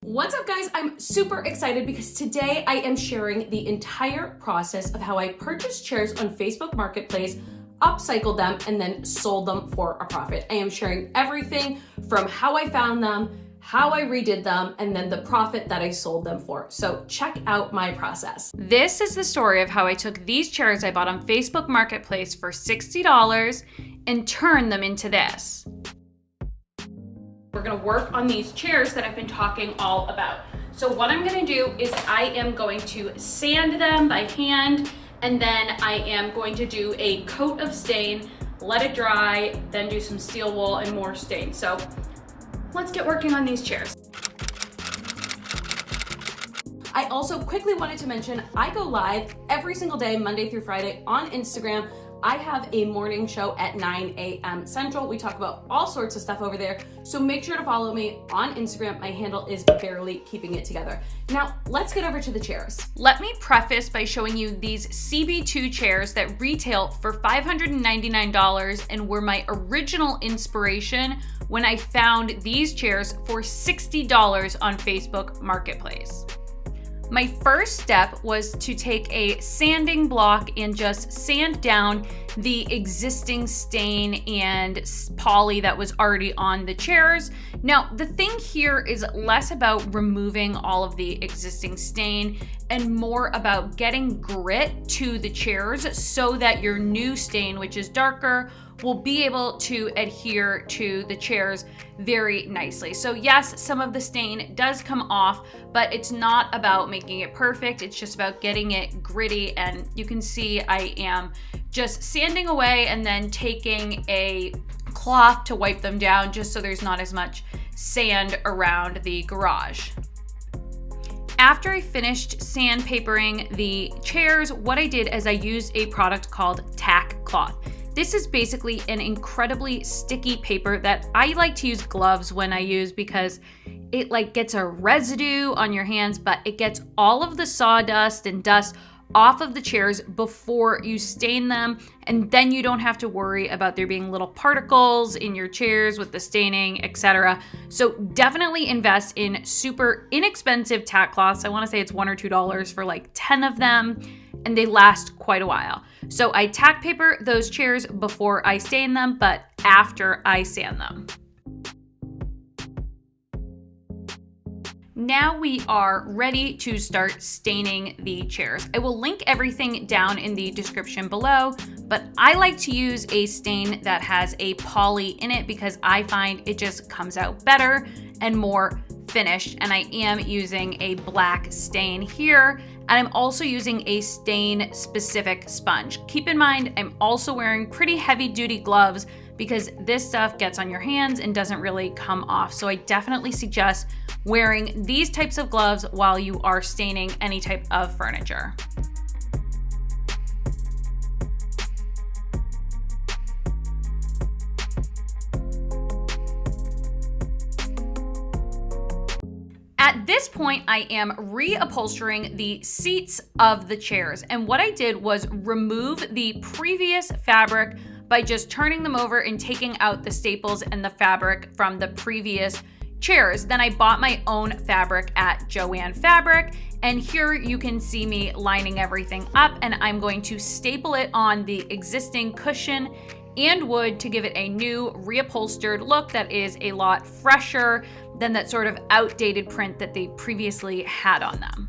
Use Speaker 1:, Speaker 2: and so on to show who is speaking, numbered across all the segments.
Speaker 1: What's up, guys? I'm super excited because today I am sharing the entire process of how I purchased chairs on Facebook Marketplace, upcycled them, and then sold them for a profit. I am sharing everything from how I found them, how I redid them, and then the profit that I sold them for. So check out my process. This is the story of how I took these chairs I bought on Facebook Marketplace for $60 and turned them into this. We're gonna work on these chairs that I've been talking all about. So what I'm gonna do is I am going to sand them by hand, and then I am going to do a coat of stain, let it dry, then do some steel wool and more stain. So let's get working on these chairs. I also quickly wanted to mention I go live every single day, Monday through Friday on Instagram. I have a morning show at 9 a.m. Central. We talk about all sorts of stuff over there. So make sure to follow me on Instagram. My handle is barely keeping it together. Now let's get over to the chairs. Let me preface by showing you these CB2 chairs that retail for $599 and were my original inspiration when I found these chairs for $60 on Facebook Marketplace. My first step was to take a sanding block and just sand down the existing stain and poly that was already on the chairs. Now, the thing here is less about removing all of the existing stain and more about getting grit to the chairs so that your new stain, which is darker, will be able to adhere to the chairs very nicely. So yes, some of the stain does come off, but it's not about making it perfect. It's just about getting it gritty. And you can see I am just sanding away and then taking a cloth to wipe them down just so there's not as much sand around the garage. After I finished sandpapering the chairs, what I did is I used a product called Tack cloth. This is basically an incredibly sticky paper that I like to use gloves when I use because it gets a residue on your hands, but it gets all of the sawdust and dust off of the chairs before you stain them, and then you don't have to worry about there being little particles in your chairs with the staining, etc. So definitely invest in super inexpensive tack cloths. I want to say it's $1 or $2 for like 10 of them, and they last quite a while. So I tack paper those chairs before I stain them, but after I sand them. Now we are ready to start staining the chairs. I will link everything down in the description below, but I like to use a stain that has a poly in it because I find it just comes out better and more finished. And I am using a black stain here, and I'm also using a stain specific sponge. Keep in mind, I'm also wearing pretty heavy duty gloves because this stuff gets on your hands and doesn't really come off. So I definitely suggest wearing these types of gloves while you are staining any type of furniture. At this point, I am reupholstering the seats of the chairs. And what I did was remove the previous fabric by just turning them over and taking out the staples and the fabric from the previous chairs. Then I bought my own fabric at Joann Fabric, and here you can see me lining everything up, and I'm going to staple it on the existing cushion and wood to give it a new reupholstered look that is a lot fresher than that sort of outdated print that they previously had on them.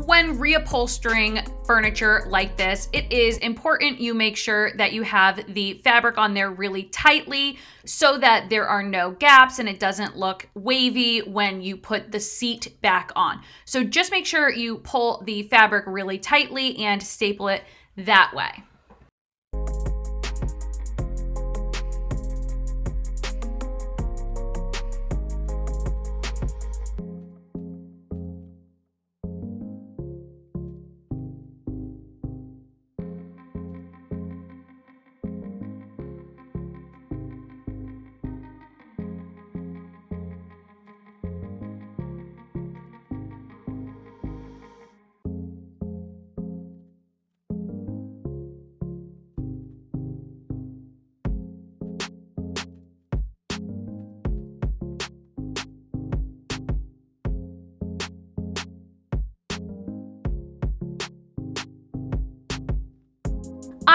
Speaker 1: When reupholstering furniture like this, it is important you make sure that you have the fabric on there really tightly so that there are no gaps and it doesn't look wavy when you put the seat back on. So just make sure you pull the fabric really tightly and staple it that way.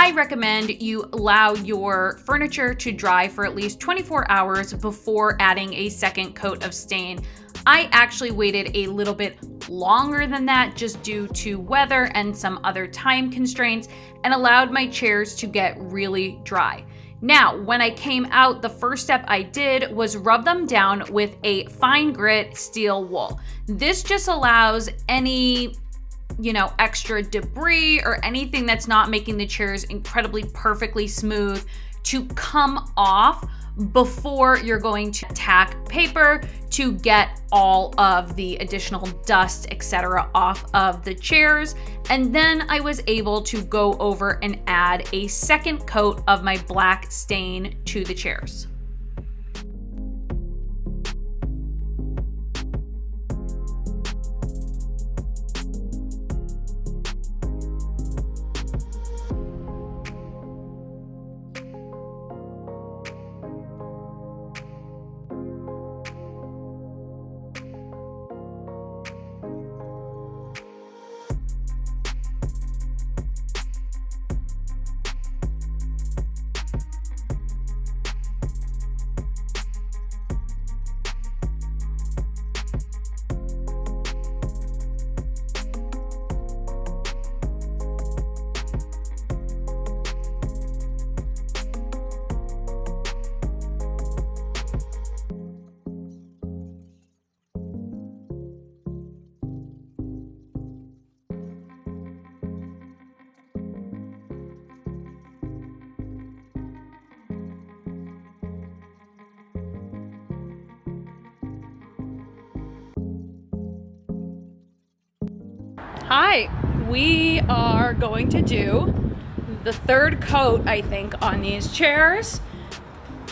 Speaker 2: I recommend you allow your furniture to dry for at least 24 hours before adding a second coat of stain. I actually waited a little bit longer than that just due to weather and some other time constraints, and allowed my chairs to get really dry. Now, when I came out, the first step I did was rub them down with a fine grit steel wool. This just allows any extra debris or anything that's not making the chairs incredibly perfectly smooth to come off before you're going to tack paper to get all of the additional dust, etc., off of the chairs. And then I was able to go over and add a second coat of my black stain to the chairs. Hi, we are going to do the third coat, I think, on these chairs,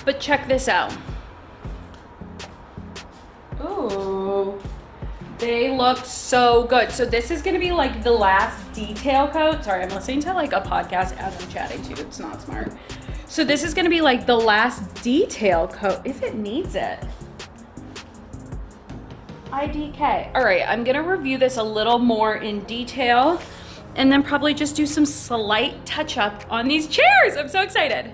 Speaker 2: but check this out. Ooh, they look so good. So this is gonna be like the last detail coat. Sorry, I'm listening to like a podcast as I'm chatting to you. It's not smart. So this is gonna be like the last detail coat, if it needs it. IDK. All right, I'm gonna review this a little more in detail and then probably just do some slight touch up on these chairs. I'm so excited.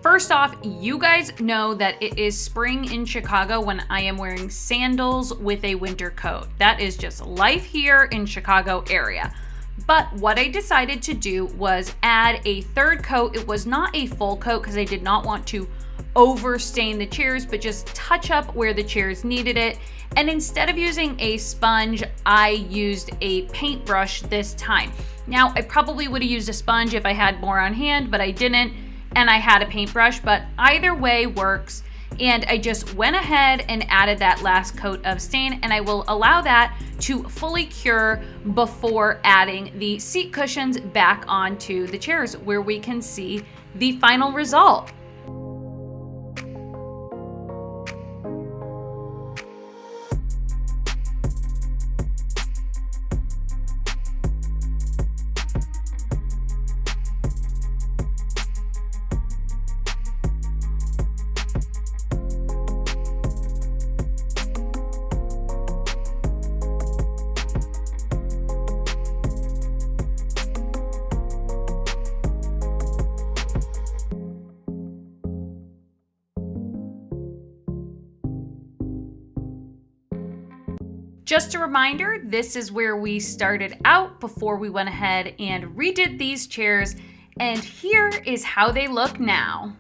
Speaker 2: First off, you guys know that it is spring in Chicago when I am wearing sandals with a winter coat. That is just life here in Chicago area. But what I decided to do was add a third coat. It was not a full coat because I did not want to overstain the chairs, but just touch up where the chairs needed it. And instead of using a sponge, I used a paintbrush this time. Now, I probably would have used a sponge if I had more on hand, but I didn't, and I had a paintbrush, but either way works. And I just went ahead and added that last coat of stain, and I will allow that to fully cure before adding the seat cushions back onto the chairs where we can see the final result. Just a reminder, this is where we started out before we went ahead and redid these chairs, and here is how they look now.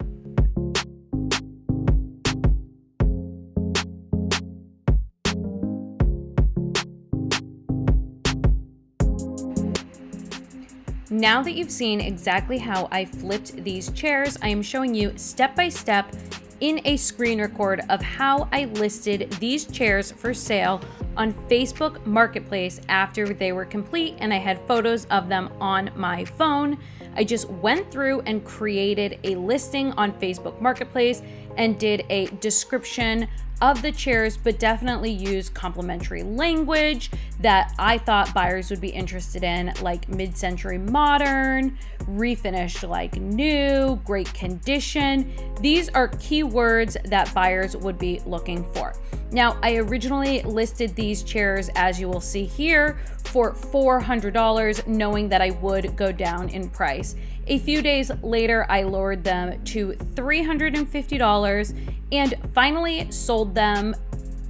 Speaker 2: Now that you've seen exactly how I flipped these chairs, I am showing you step by step in a screen record of how I listed these chairs for sale on Facebook Marketplace after they were complete, and I had photos of them on my phone. I just went through and created a listing on Facebook Marketplace and did a description of the chairs, but definitely use complimentary language that I thought buyers would be interested in, like mid-century modern, refinished like new, great condition. These are keywords that buyers would be looking for. Now, I originally listed these chairs, as you will see here, for $400, knowing that I would go down in price. A few days later, I lowered them to $350 and finally sold them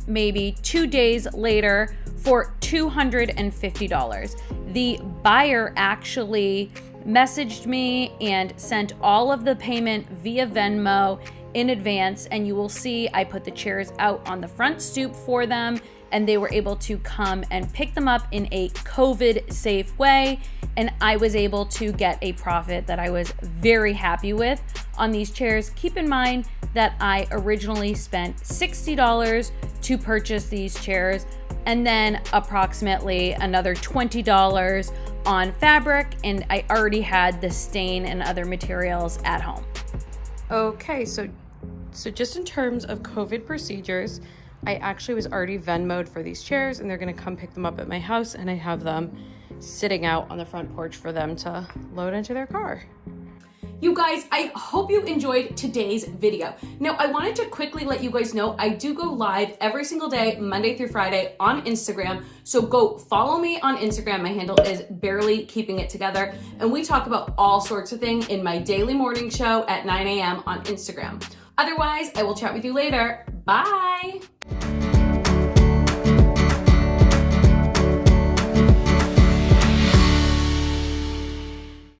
Speaker 2: maybe 2 days later for $250. The buyer actually messaged me and sent all of the payment via Venmo in advance, and you will see I put the chairs out on the front stoop for them, and they were able to come and pick them up in a COVID safe way, and I was able to get a profit that I was very happy with on these chairs. Keep in mind that I originally spent $60 to purchase these chairs, and then approximately another $20 on fabric, and I already had the stain and other materials at home. Okay, so just in terms of COVID procedures, I actually was already Venmo'd for these chairs, and they're gonna come pick them up at my house, and I have them sitting out on the front porch for them to load into their car.
Speaker 1: You guys, I hope you enjoyed today's video. Now, I wanted to quickly let you guys know I do go live every single day, Monday through Friday on Instagram. So go follow me on Instagram. My handle is Barely Keeping It Together. And we talk about all sorts of things in my daily morning show at 9 a.m. on Instagram. Otherwise, I will chat with you later. Bye.